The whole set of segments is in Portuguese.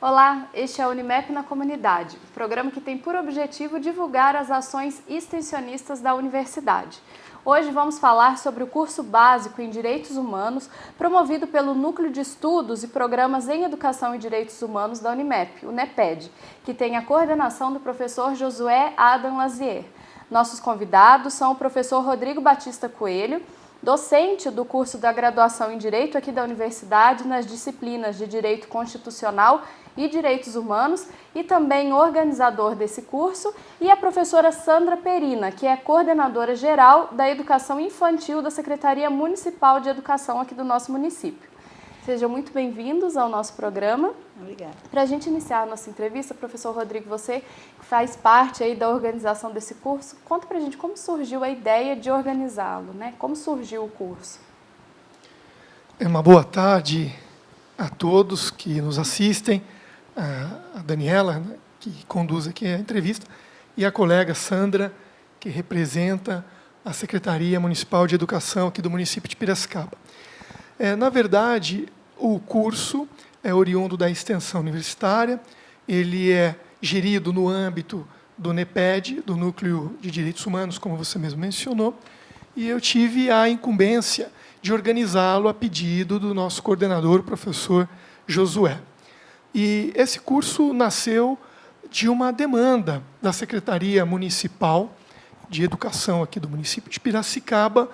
Olá, este é o Unimep na Comunidade, programa que tem por objetivo divulgar as ações extensionistas da universidade. Hoje vamos falar sobre o curso básico em Direitos Humanos, promovido pelo Núcleo de Estudos e Programas em Educação e Direitos Humanos da Unimep, o NEPED, que tem a coordenação do professor Josué Adam Lazier. Nossos convidados são o professor Rodrigo Batista Coelho, docente do curso da graduação em Direito aqui da Universidade nas disciplinas de Direito Constitucional e Direitos Humanos e também organizador desse curso, e a professora Sandra Perina, que é coordenadora geral da Educação Infantil da Secretaria Municipal de Educação aqui do nosso município. Sejam muito bem-vindos ao nosso programa. Obrigada. Para a gente iniciar a nossa entrevista, professor Rodrigo, você que faz parte aí da organização desse curso, conta para a gente como surgiu a ideia de organizá-lo, né? Como surgiu o curso? Uma boa tarde a todos que nos assistem, a Daniela, né, que conduz aqui a entrevista, e a colega Sandra, que representa a Secretaria Municipal de Educação aqui do município de Piracicaba. Na verdade, o curso é oriundo da extensão universitária, ele é gerido no âmbito do NEPED, do Núcleo de Direitos Humanos, como você mesmo mencionou, e eu tive a incumbência de organizá-lo a pedido do nosso coordenador, o professor Josué. E esse curso nasceu de uma demanda da Secretaria Municipal de Educação aqui do município de Piracicaba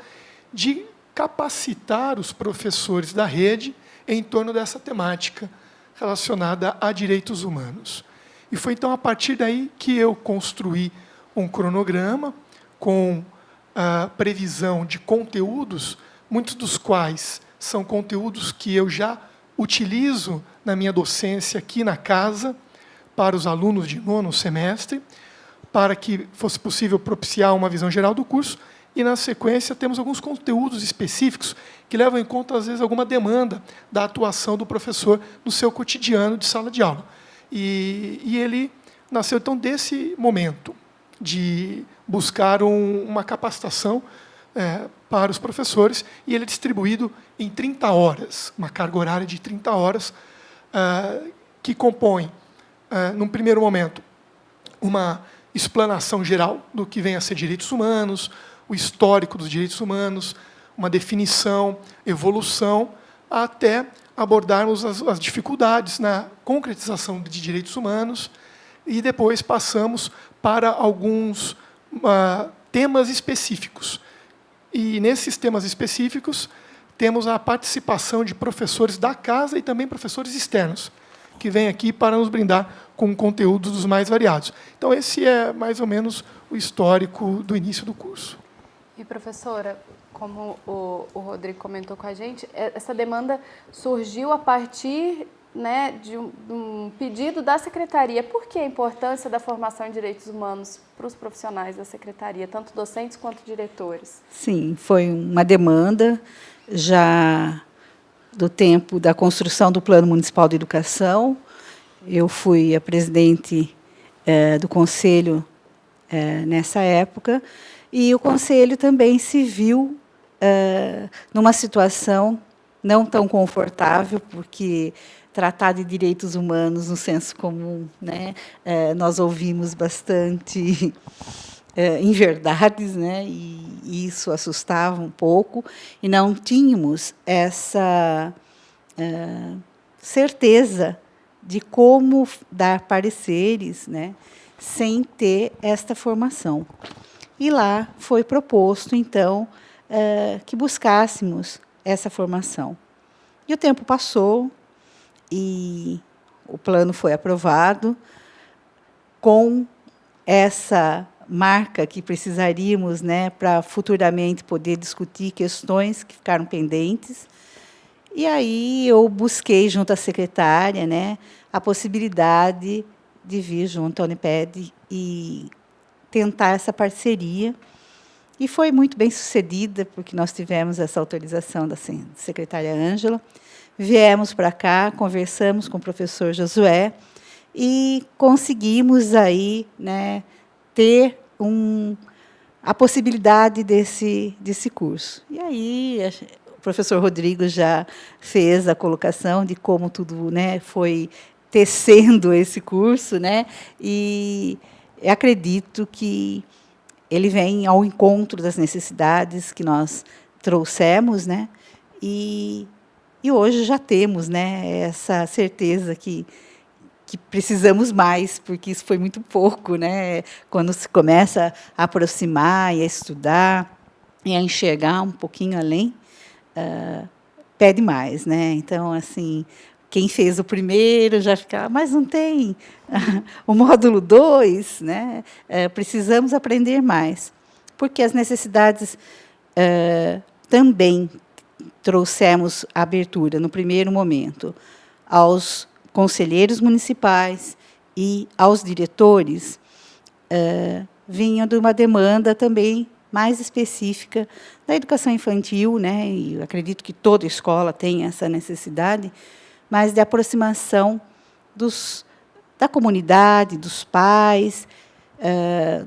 de capacitar os professores da rede em torno dessa temática relacionada a direitos humanos. E foi, então, a partir daí que eu construí um cronograma com a previsão de conteúdos, muitos dos quais são conteúdos que eu já utilizo na minha docência aqui na casa, para os alunos de nono semestre, para que fosse possível propiciar uma visão geral do curso. E, na sequência, temos alguns conteúdos específicos que levam em conta, às vezes, alguma demanda da atuação do professor no seu cotidiano de sala de aula. E ele nasceu, então, desse momento de buscar uma capacitação para os professores, e ele é distribuído em 30 horas, uma carga horária de 30 horas, que compõe, num primeiro momento, uma explanação geral do que vem a ser direitos humanos, o histórico dos direitos humanos, uma definição, evolução, até abordarmos as dificuldades na concretização de direitos humanos, e depois passamos para alguns temas específicos. E, nesses temas específicos, temos a participação de professores da casa e também professores externos, que vêm aqui para nos brindar com conteúdos dos mais variados. Então, esse é, mais ou menos, o histórico do início do curso. E, professora, como o Rodrigo comentou com a gente, essa demanda surgiu a partir, né, de um pedido da Secretaria. Por que a importância da formação em direitos humanos para os profissionais da Secretaria, tanto docentes quanto diretores? Sim, foi uma demanda já do tempo da construção do Plano Municipal de Educação. Eu fui a presidente do Conselho nessa época, e o Conselho também se viu numa situação não tão confortável, porque tratar de direitos humanos no senso comum, né, nós ouvimos bastante inverdades, né, e isso assustava um pouco, e não tínhamos essa certeza de como dar pareceres, né, sem ter esta formação. E lá foi proposto, então, que buscássemos essa formação. E o tempo passou, e o plano foi aprovado, com essa marca que precisaríamos, né, para futuramente poder discutir questões que ficaram pendentes. E aí eu busquei, junto à secretária, né, a possibilidade de vir junto à Uniped e tentar essa parceria. E foi muito bem sucedida, porque nós tivemos essa autorização da secretária Ângela. Viemos para cá, conversamos com o professor Josué e conseguimos aí, né, ter a possibilidade desse curso. E aí o professor Rodrigo já fez a colocação de como tudo, né, foi tecendo esse curso, né? E acredito que ele vem ao encontro das necessidades que nós trouxemos, né? E hoje já temos, né, essa certeza que precisamos mais, porque isso foi muito pouco, né? Quando se começa a aproximar e a estudar e a enxergar um pouquinho além, pede mais, né? Então, assim, quem fez o primeiro já fica, mas não tem o módulo 2, né? Precisamos aprender mais, porque as necessidades também trouxemos abertura, no primeiro momento, aos conselheiros municipais e aos diretores, vinha de uma demanda também mais específica da educação infantil, né? E eu acredito que toda escola tem essa necessidade, mas de aproximação da comunidade, dos pais,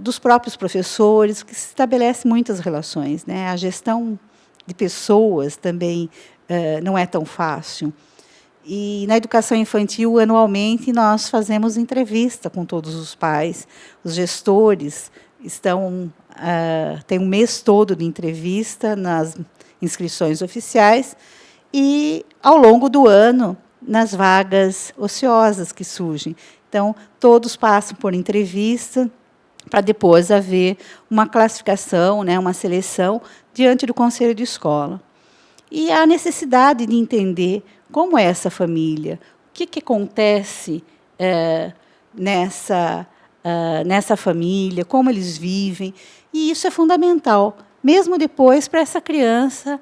dos próprios professores, que se estabelece muitas relações, né? A gestão de pessoas também não é tão fácil. E, na educação infantil, anualmente, nós fazemos entrevista com todos os pais. Os gestores têm um mês todo de entrevista nas inscrições oficiais e, ao longo do ano, nas vagas ociosas que surgem. Então, todos passam por entrevista para depois haver uma classificação, né, uma seleção diante do conselho de escola. E a necessidade de entender como é essa família, o que acontece nessa família, como eles vivem, e isso é fundamental, mesmo depois para essa criança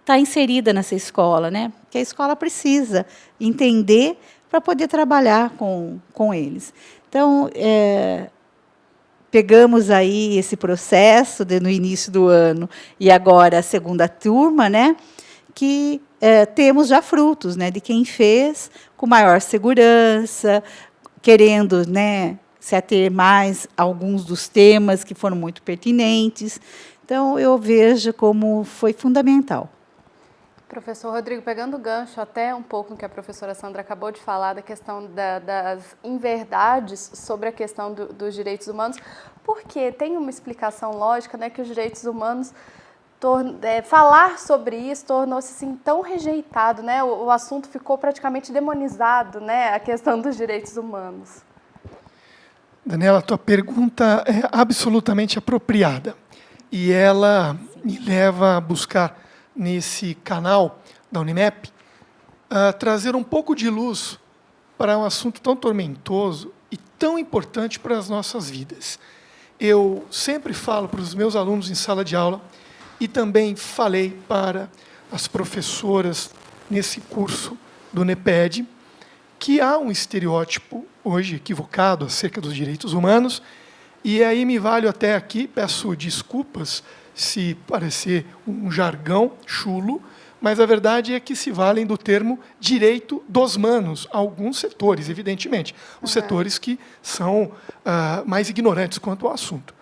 estar inserida nessa escola, né? Porque a escola precisa entender para poder trabalhar com eles. Então, pegamos aí esse processo no início do ano e agora a segunda turma, né? Que temos já frutos, né, de quem fez com maior segurança, querendo, né, se ater mais a alguns dos temas que foram muito pertinentes. Então, eu vejo como foi fundamental. Professor Rodrigo, pegando o gancho até um pouco no que a professora Sandra acabou de falar, da questão das inverdades sobre a questão dos direitos humanos, porque tem uma explicação lógica, né, que os direitos humanos, falar sobre isso tornou-se assim, tão rejeitado, né, o assunto ficou praticamente demonizado, né, a questão dos direitos humanos. Daniela, a tua pergunta é absolutamente apropriada e ela me leva a buscar nesse canal da Unimep, trazer um pouco de luz para um assunto tão tormentoso e tão importante para as nossas vidas. Eu sempre falo para os meus alunos em sala de aula e também falei para as professoras nesse curso do NEPED que há um estereótipo hoje equivocado acerca dos direitos humanos, e aí me valho até aqui, peço desculpas se parecer um jargão chulo, mas a verdade é que se valem do termo direito dos manos, alguns setores, evidentemente, os setores que são mais ignorantes quanto ao assunto.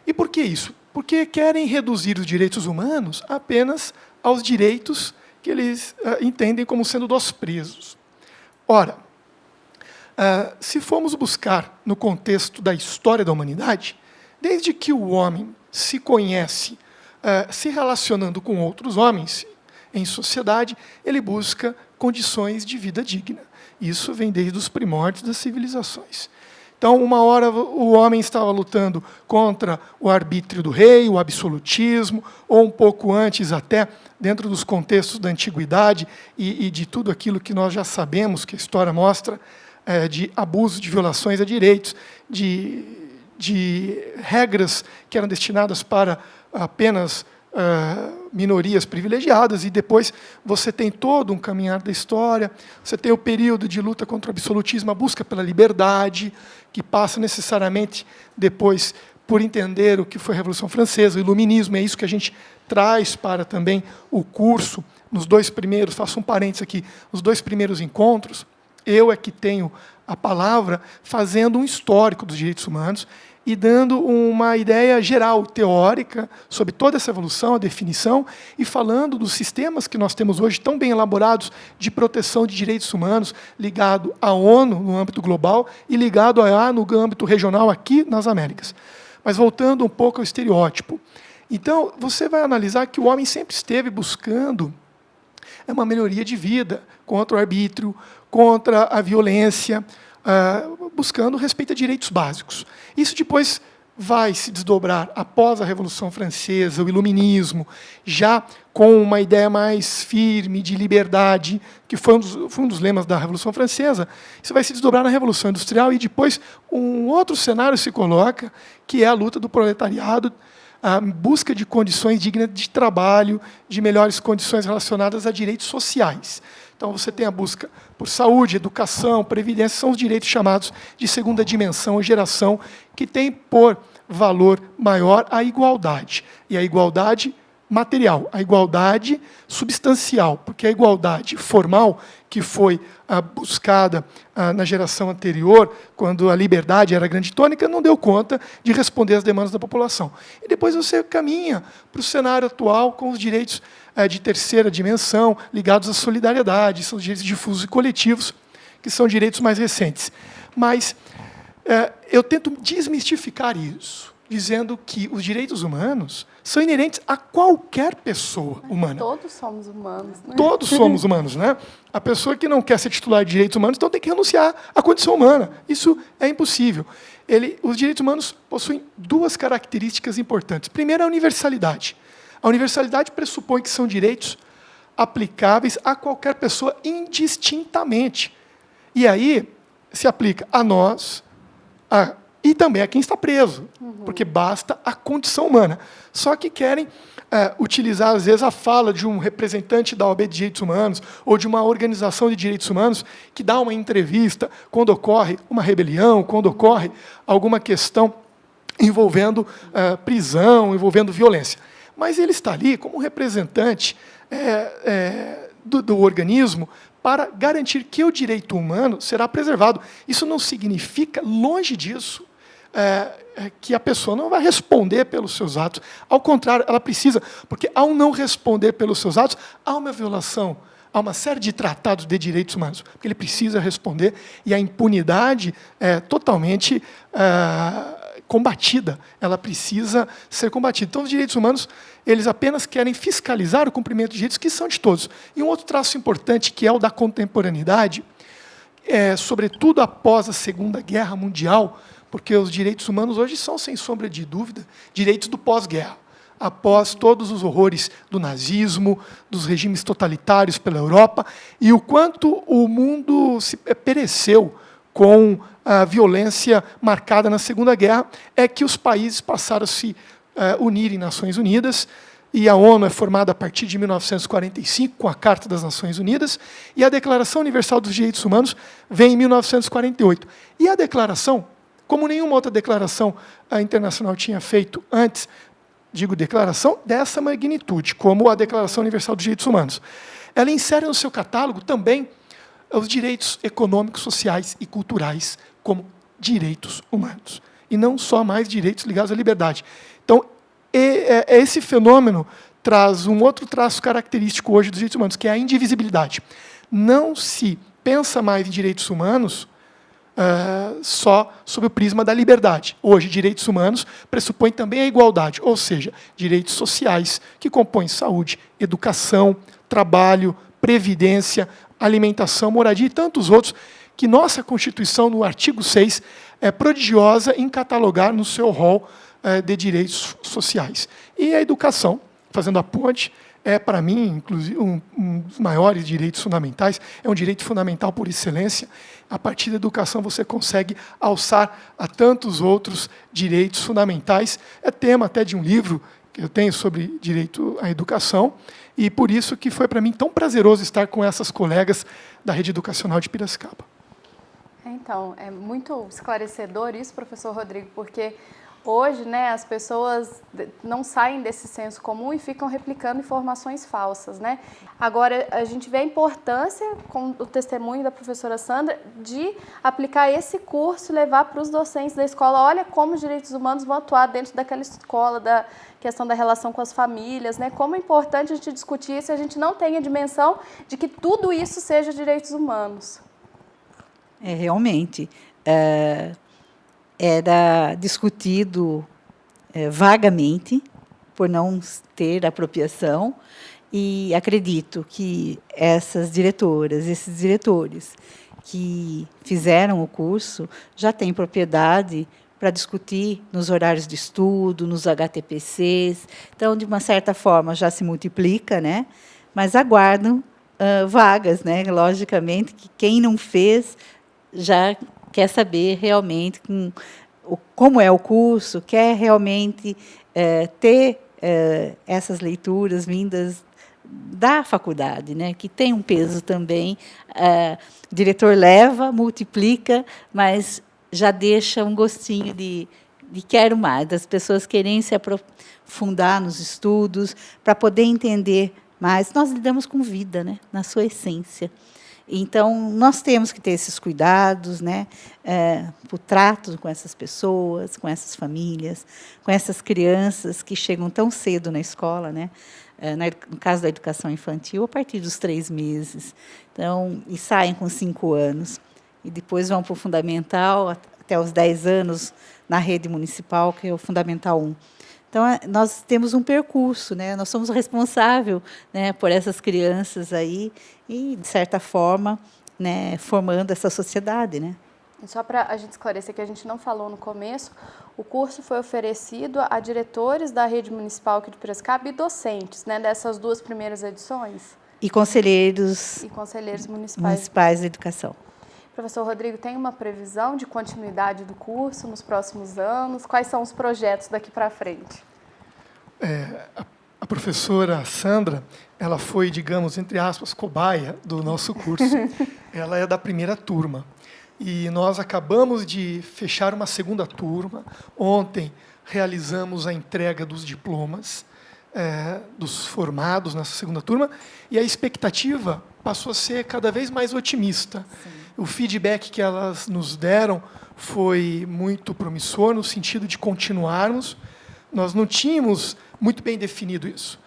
E por que isso? Porque querem reduzir os direitos humanos apenas aos direitos que eles entendem como sendo dos presos. Ora, se formos buscar no contexto da história da humanidade, desde que o homem se conhece se relacionando com outros homens em sociedade, ele busca condições de vida digna. Isso vem desde os primórdios das civilizações. Então, uma hora o homem estava lutando contra o arbítrio do rei, o absolutismo, ou um pouco antes até, dentro dos contextos da antiguidade e de tudo aquilo que nós já sabemos, que a história mostra, de abusos, de violações a direitos, de regras que eram destinadas para apenas minorias privilegiadas, e depois você tem todo um caminhar da história, você tem o período de luta contra o absolutismo, a busca pela liberdade, que passa necessariamente depois por entender o que foi a Revolução Francesa, o Iluminismo, é isso que a gente traz para também o curso, nos dois primeiros, faço um parênteses aqui, os dois primeiros encontros, eu é que tenho a palavra fazendo um histórico dos direitos humanos, e dando uma ideia geral, teórica, sobre toda essa evolução, a definição, e falando dos sistemas que nós temos hoje, tão bem elaborados, de proteção de direitos humanos, ligado à ONU, no âmbito global, e ligado à OEA, no âmbito regional, aqui nas Américas. Mas voltando um pouco ao estereótipo. Então, você vai analisar que o homem sempre esteve buscando uma melhoria de vida, contra o arbítrio, contra a violência, buscando respeito a direitos básicos. Isso depois vai se desdobrar após a Revolução Francesa, o Iluminismo, já com uma ideia mais firme de liberdade, que foi um dos lemas da Revolução Francesa. Isso vai se desdobrar na Revolução Industrial e depois um outro cenário se coloca, que é a luta do proletariado, a busca de condições dignas de trabalho, de melhores condições relacionadas a direitos sociais. Então, você tem a busca por saúde, educação, previdência, são os direitos chamados de segunda dimensão ou geração, que tem por valor maior a igualdade. E a igualdade material, a igualdade substancial, porque a igualdade formal, que foi buscada na geração anterior, quando a liberdade era a grande tônica, não deu conta de responder às demandas da população. E depois você caminha para o cenário atual com os direitos de terceira dimensão, ligados à solidariedade, são os direitos difusos e coletivos, que são direitos mais recentes. Mas eu tento desmistificar isso, dizendo que os direitos humanos são inerentes a qualquer pessoa humana. Todos somos humanos. Né? Todos somos humanos, né? A pessoa que não quer ser titular de direitos humanos, então tem que renunciar à condição humana. Isso é impossível. Os direitos humanos possuem duas características importantes. Primeiro, a universalidade. A universalidade pressupõe que são direitos aplicáveis a qualquer pessoa indistintamente. E aí se aplica a nós, e também a quem está preso, porque basta a condição humana. Só que querem utilizar, às vezes, a fala de um representante da OAB de Direitos Humanos ou de uma organização de direitos humanos que dá uma entrevista quando ocorre uma rebelião, quando ocorre alguma questão envolvendo prisão, envolvendo violência. Mas ele está ali como representante do organismo para garantir que o direito humano será preservado. Isso não significa, longe disso, que a pessoa não vai responder pelos seus atos. Ao contrário, ela precisa, porque ao não responder pelos seus atos, há uma violação, há uma série de tratados de direitos humanos, porque ele precisa responder, e a impunidade é totalmente combatida, ela precisa ser combatida. Então, os direitos humanos, eles apenas querem fiscalizar o cumprimento de direitos que são de todos. E um outro traço importante, que é o da contemporaneidade, sobretudo após a Segunda Guerra Mundial, porque os direitos humanos hoje são, sem sombra de dúvida, direitos do pós-guerra. Após todos os horrores do nazismo, dos regimes totalitários pela Europa, e o quanto o mundo pereceu com a violência marcada na Segunda Guerra, é que os países passaram a se unir em Nações Unidas, e a ONU é formada a partir de 1945, com a Carta das Nações Unidas, e a Declaração Universal dos Direitos Humanos vem em 1948. E a declaração, como nenhuma outra declaração internacional tinha feito antes, digo declaração dessa magnitude, como a Declaração Universal dos Direitos Humanos, ela insere no seu catálogo também os direitos econômicos, sociais e culturais como direitos humanos, e não só mais direitos ligados à liberdade. Então, esse fenômeno traz um outro traço característico hoje dos direitos humanos, que é a indivisibilidade. Não se pensa mais em direitos humanos só sob o prisma da liberdade. Hoje, direitos humanos pressupõem também a igualdade, ou seja, direitos sociais, que compõem saúde, educação, trabalho, previdência, alimentação, moradia e tantos outros, que nossa Constituição, no artigo 6, é prodigiosa em catalogar no seu rol de direitos sociais. E a educação, fazendo a ponte, para mim, inclusive, um dos maiores direitos fundamentais, é um direito fundamental por excelência. A partir da educação você consegue alçar a tantos outros direitos fundamentais. É tema até de um livro que eu tenho sobre direito à educação, e por isso que foi para mim tão prazeroso estar com essas colegas da Rede Educacional de Piracicaba. Então, é muito esclarecedor isso, professor Rodrigo, porque Hoje, né, as pessoas não saem desse senso comum e ficam replicando informações falsas, né? Agora, a gente vê a importância, com o testemunho da professora Sandra, de aplicar esse curso e levar para os docentes da escola. Olha como os direitos humanos vão atuar dentro daquela escola, da questão da relação com as famílias, né? Como é importante a gente discutir isso e a gente não tem a dimensão de que tudo isso seja direitos humanos. Realmente. Era discutido vagamente, por não ter apropriação, e acredito que essas diretoras, esses diretores que fizeram o curso já têm propriedade para discutir nos horários de estudo, nos HTPCs. Então, de uma certa forma, já se multiplica, né? Mas aguardam vagas, né? Logicamente, que quem não fez já quer saber realmente como é o curso, quer realmente ter essas leituras vindas da faculdade, né, que tem um peso também. O diretor leva, multiplica, mas já deixa um gostinho de quero mais, das pessoas querem se aprofundar nos estudos, para poder entender mais. Nós lidamos com vida, né, na sua essência. Então, nós temos que ter esses cuidados, né, o trato com essas pessoas, com essas famílias, com essas crianças que chegam tão cedo na escola, né, no caso da educação infantil, a partir dos 3 meses. Então, e saem com 5 anos. E depois vão para o fundamental, até os 10 anos, na rede municipal, que é o Fundamental 1. Então, nós temos um percurso, né? Nós somos responsáveis, né, por essas crianças aí e, de certa forma, né, formando essa sociedade, né? E só para a gente esclarecer que a gente não falou no começo, o curso foi oferecido a diretores da rede municipal aqui de Piracicaba e docentes, né, dessas 2 primeiras edições. E conselheiros municipais de educação. Professor Rodrigo, tem uma previsão de continuidade do curso nos próximos anos? Quais são os projetos daqui para frente? A professora Sandra, ela foi, digamos, entre aspas, cobaia do nosso curso. Ela é da primeira turma. E nós acabamos de fechar uma segunda turma. Ontem realizamos a entrega dos diplomas dos formados nessa segunda turma, e a expectativa passou a ser cada vez mais otimista. Sim. O feedback que elas nos deram foi muito promissor, no sentido de continuarmos. Nós não tínhamos muito bem definido isso.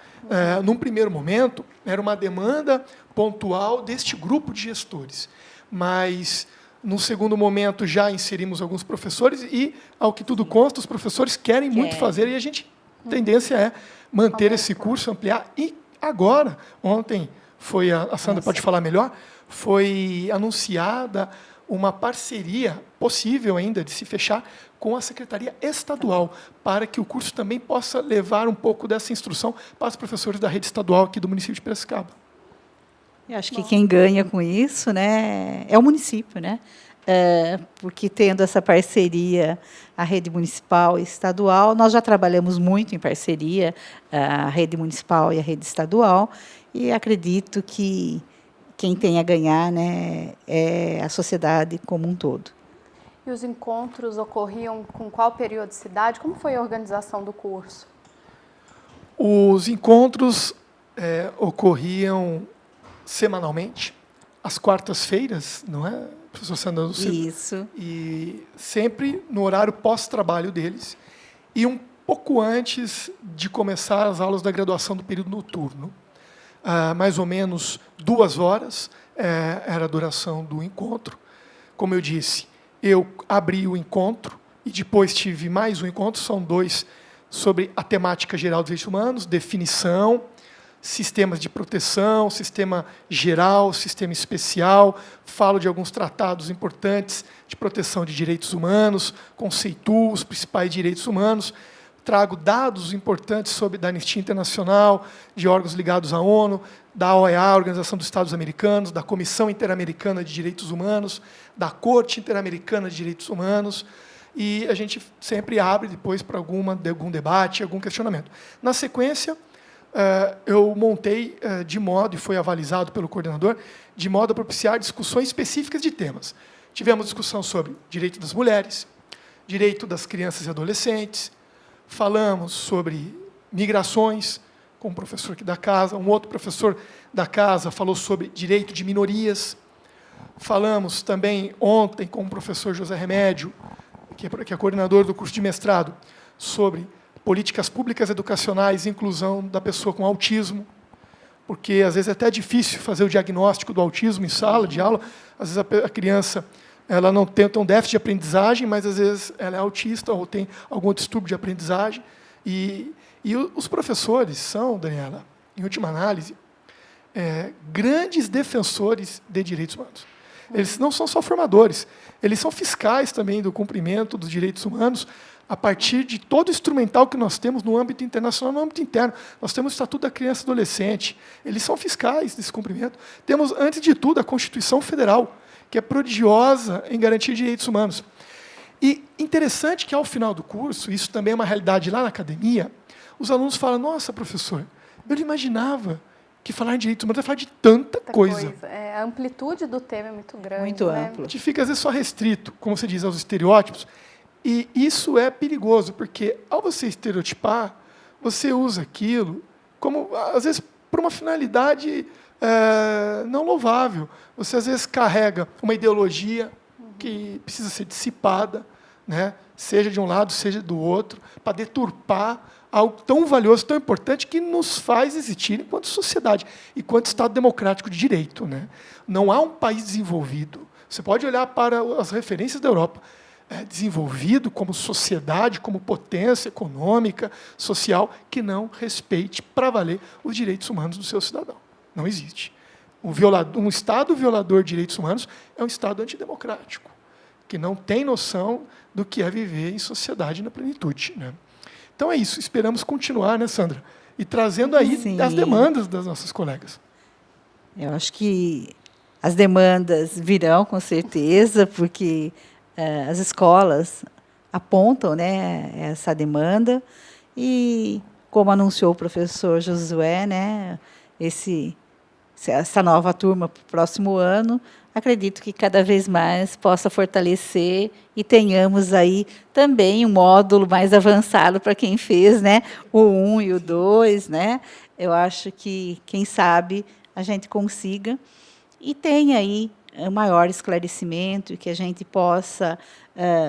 Num primeiro momento, era uma demanda pontual deste grupo de gestores, mas, num segundo momento, já inserimos alguns professores e, ao que tudo consta, os professores querem muito fazer, e a tendência é manter esse curso, ampliar. E agora, ontem, foi a Sandra pode falar melhor, foi anunciada uma parceria possível ainda de se fechar com a Secretaria Estadual, para que o curso também possa levar um pouco dessa instrução para os professores da rede estadual aqui do município de Piracicaba. Eu acho que quem ganha com isso, né, é o município, né? Porque tendo essa parceria, a rede municipal e estadual, nós já trabalhamos muito em parceria, a rede municipal e a rede estadual, e acredito que quem tem a ganhar, né, é a sociedade como um todo. E os encontros ocorriam com qual periodicidade? Como foi a organização do curso? Os encontros ocorriam semanalmente, às quartas-feiras, não é, professor Sandra? Isso. E sempre no horário pós-trabalho deles, e um pouco antes de começar as aulas da graduação do período noturno. Mais ou menos 2 horas era a duração do encontro. Como eu disse, eu abri o encontro e depois tive mais um encontro, são 2, sobre a temática geral dos direitos humanos, definição, sistemas de proteção, sistema geral, sistema especial, falo de alguns tratados importantes de proteção de direitos humanos, conceituo os principais direitos humanos, trago dados importantes sobre da Anistia Internacional, de órgãos ligados à ONU, da OEA, Organização dos Estados Americanos, da Comissão Interamericana de Direitos Humanos, da Corte Interamericana de Direitos Humanos, e a gente sempre abre depois para algum debate, algum questionamento. Na sequência, eu montei de modo, e foi avalizado pelo coordenador, de modo a propiciar discussões específicas de temas. Tivemos discussão sobre direito das mulheres, direito das crianças e adolescentes, falamos sobre migrações, com um professor aqui da casa, um outro professor da casa falou sobre direito de minorias. Falamos também ontem com o professor José Remédio, que é coordenador do curso de mestrado, sobre políticas públicas educacionais e inclusão da pessoa com autismo, porque às vezes é até difícil fazer o diagnóstico do autismo em sala de aula. Às vezes a criança ela não tem um déficit de aprendizagem, mas às vezes ela é autista ou tem algum distúrbio de aprendizagem. E os professores são, Daniela, em última análise, grandes defensores de direitos humanos. Eles não são só formadores, eles são fiscais também do cumprimento dos direitos humanos, a partir de todo o instrumental que nós temos no âmbito internacional, no âmbito interno. Nós temos o Estatuto da Criança e Adolescente, eles são fiscais desse cumprimento. Temos, antes de tudo, a Constituição Federal, que é prodigiosa em garantir direitos humanos. E interessante que, ao final do curso, isso também é uma realidade lá na academia, os alunos falam, nossa, professor, eu não imaginava que falar em direitos humanos é falar de tanta coisa. A amplitude do tema é muito grande. Muito né? amplo. A gente fica, às vezes, só restrito, como você diz, aos estereótipos. E isso é perigoso, porque, ao você estereotipar, você usa aquilo como, às vezes, por uma finalidade não louvável. Você, às vezes, carrega uma ideologia que precisa ser dissipada, né? Seja de um lado, seja do outro, para deturpar algo tão valioso, tão importante, que nos faz existir enquanto sociedade, enquanto Estado democrático de direito, né? Não há um país desenvolvido. Você pode olhar para as referências da Europa, desenvolvido como sociedade, como potência econômica, social, que não respeite para valer os direitos humanos do seu cidadão. Não existe. Um Estado violador de direitos humanos é um Estado antidemocrático, que não tem noção do que é viver em sociedade na plenitude, né? Então é isso, esperamos continuar, né, Sandra? E trazendo aí Sim. as demandas das nossas colegas. Eu acho que as demandas virão, com certeza, porque as escolas apontam, né, essa demanda. E, como anunciou o professor Josué, né, essa nova turma para o próximo ano, acredito que cada vez mais possa fortalecer e tenhamos aí também um módulo mais avançado para quem fez, né, o 1 e o 2, né? Eu acho que, quem sabe, a gente consiga e tenha aí um maior esclarecimento e que a gente possa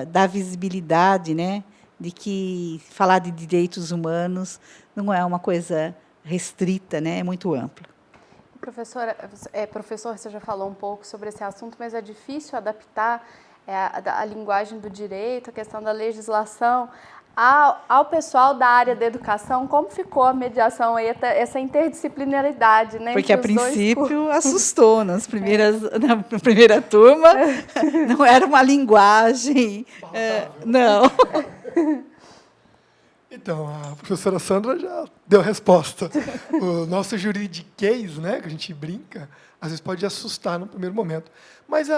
dar visibilidade, né, de que falar de direitos humanos não é uma coisa restrita, né, é muito ampla. Professora, professor, você já falou um pouco sobre esse assunto, mas é difícil adaptar a linguagem do direito, a questão da legislação, ao pessoal da área da educação. Como ficou a mediação aí, essa interdisciplinaridade, né? Porque, a princípio, assustou na primeira turma, não era uma linguagem... não. Então, a professora Sandra já deu a resposta. O nosso juridiquês, né, que a gente brinca, às vezes pode assustar no primeiro momento. Mas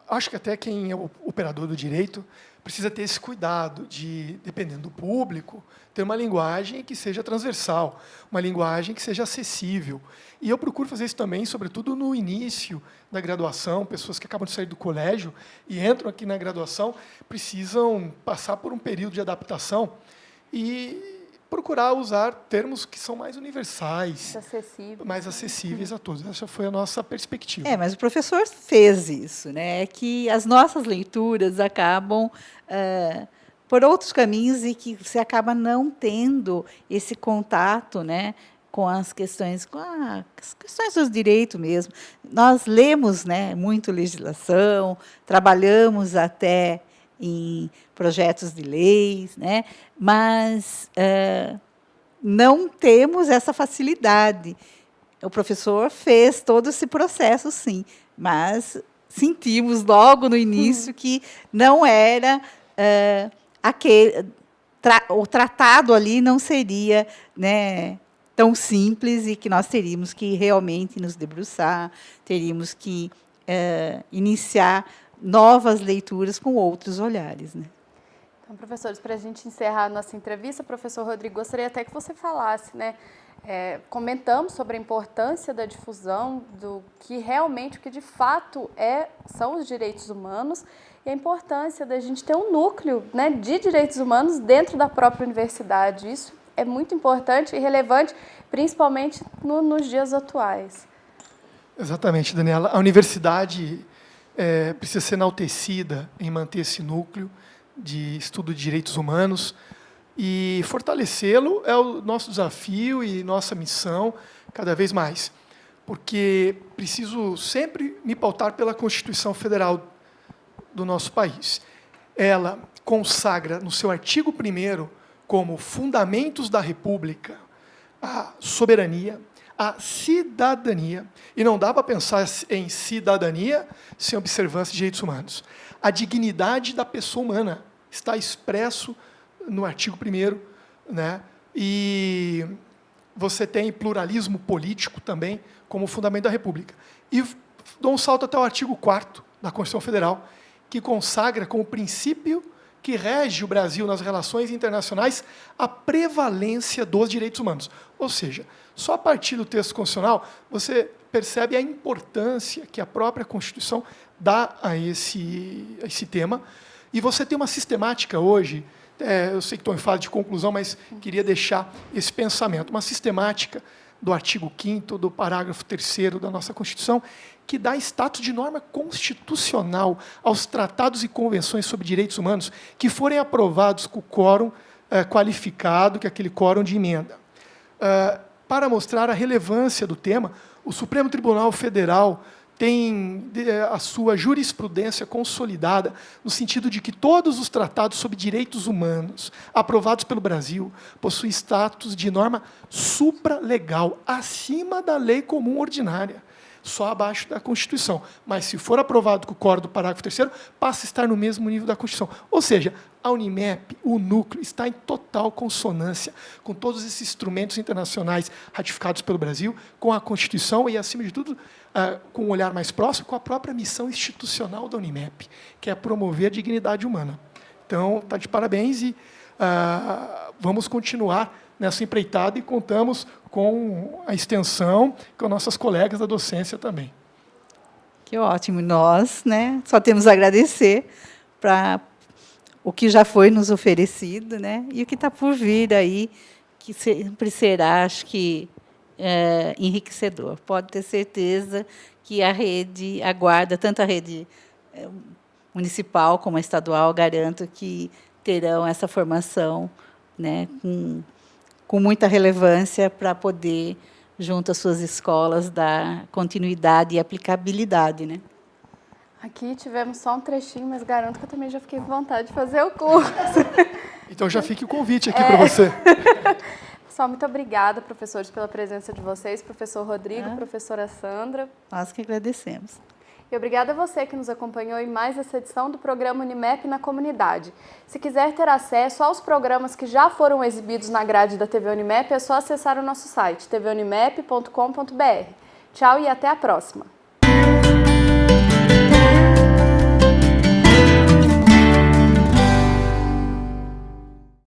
acho que até quem é o operador do direito precisa ter esse cuidado de, dependendo do público, ter uma linguagem que seja transversal, uma linguagem que seja acessível. E eu procuro fazer isso também, sobretudo no início da graduação. Pessoas que acabam de sair do colégio e entram aqui na graduação precisam passar por um período de adaptação e procurar usar termos que são mais universais, mais acessíveis a todos. Essa foi a nossa perspectiva. Mas o professor fez isso, né? Que as nossas leituras acabam por outros caminhos e que você acaba não tendo esse contato, né, com as questões dos direitos mesmo. Nós lemos, né, muito legislação, trabalhamos até em projetos de leis, né? Mas não temos essa facilidade. O professor fez todo esse processo, sim, mas sentimos logo no início que não era o tratado ali não seria, né, tão simples e que nós teríamos que realmente nos debruçar, teríamos que iniciar novas leituras com outros olhares, né? Então, professores, para a gente encerrar a nossa entrevista, professor Rodrigo, gostaria até que você falasse, né, Comentamos sobre a importância da difusão do que realmente, o que de fato são os direitos humanos e a importância da gente ter um núcleo, né, de direitos humanos dentro da própria universidade. Isso é muito importante e relevante, principalmente nos dias atuais. Exatamente, Daniela. A universidade precisa ser enaltecida em manter esse núcleo de estudo de direitos humanos, e fortalecê-lo é o nosso desafio e nossa missão cada vez mais. Porque preciso sempre me pautar pela Constituição Federal do nosso país. Ela consagra no seu artigo 1º como fundamentos da República a soberania, a cidadania, e não dá para pensar em cidadania sem observância de direitos humanos. A dignidade da pessoa humana está expresso no artigo 1º, né? E você tem pluralismo político também como fundamento da República. E dou um salto até o artigo 4º da Constituição Federal, que consagra como princípio que rege o Brasil nas relações internacionais a prevalência dos direitos humanos. Ou seja, só a partir do texto constitucional você percebe a importância que a própria Constituição dá a esse tema. E você tem uma sistemática hoje, eu sei que estou em fase de conclusão, mas queria deixar esse pensamento, uma sistemática do artigo 5º, do parágrafo 3º da nossa Constituição, que dá status de norma constitucional aos tratados e convenções sobre direitos humanos que forem aprovados com o quórum qualificado, que é aquele quórum de emenda. Para mostrar a relevância do tema, o Supremo Tribunal Federal tem a sua jurisprudência consolidada no sentido de que todos os tratados sobre direitos humanos aprovados pelo Brasil possuem status de norma supralegal, acima da lei comum ordinária, só abaixo da Constituição. Mas, se for aprovado com o quórum do parágrafo 3º, passa a estar no mesmo nível da Constituição. Ou seja, a Unimep, o núcleo, está em total consonância com todos esses instrumentos internacionais ratificados pelo Brasil, com a Constituição e, acima de tudo, com um olhar mais próximo, com a própria missão institucional da Unimep, que é promover a dignidade humana. Então, está de parabéns e vamos continuar nessa empreitada e contamos com a extensão, com nossas colegas da docência também. Que ótimo. Nós, né, só temos a agradecer para o que já foi nos oferecido, né, e o que está por vir aí, que sempre será, acho que, enriquecedor. Pode ter certeza que a rede aguarda, tanto a rede municipal como a estadual, garanto que terão essa formação, né, com muita relevância para poder, junto às suas escolas, dar continuidade e aplicabilidade, né? Aqui tivemos só um trechinho, mas garanto que eu também já fiquei com vontade de fazer o curso. Então, já fique o convite aqui para você. Pessoal, muito obrigada, professores, pela presença de vocês, professor Rodrigo, professora Sandra. Nós que agradecemos. E obrigada a você que nos acompanhou em mais essa edição do programa Unimep na Comunidade. Se quiser ter acesso aos programas que já foram exibidos na grade da TV Unimep, é só acessar o nosso site, tvunimep.com.br. Tchau e até a próxima!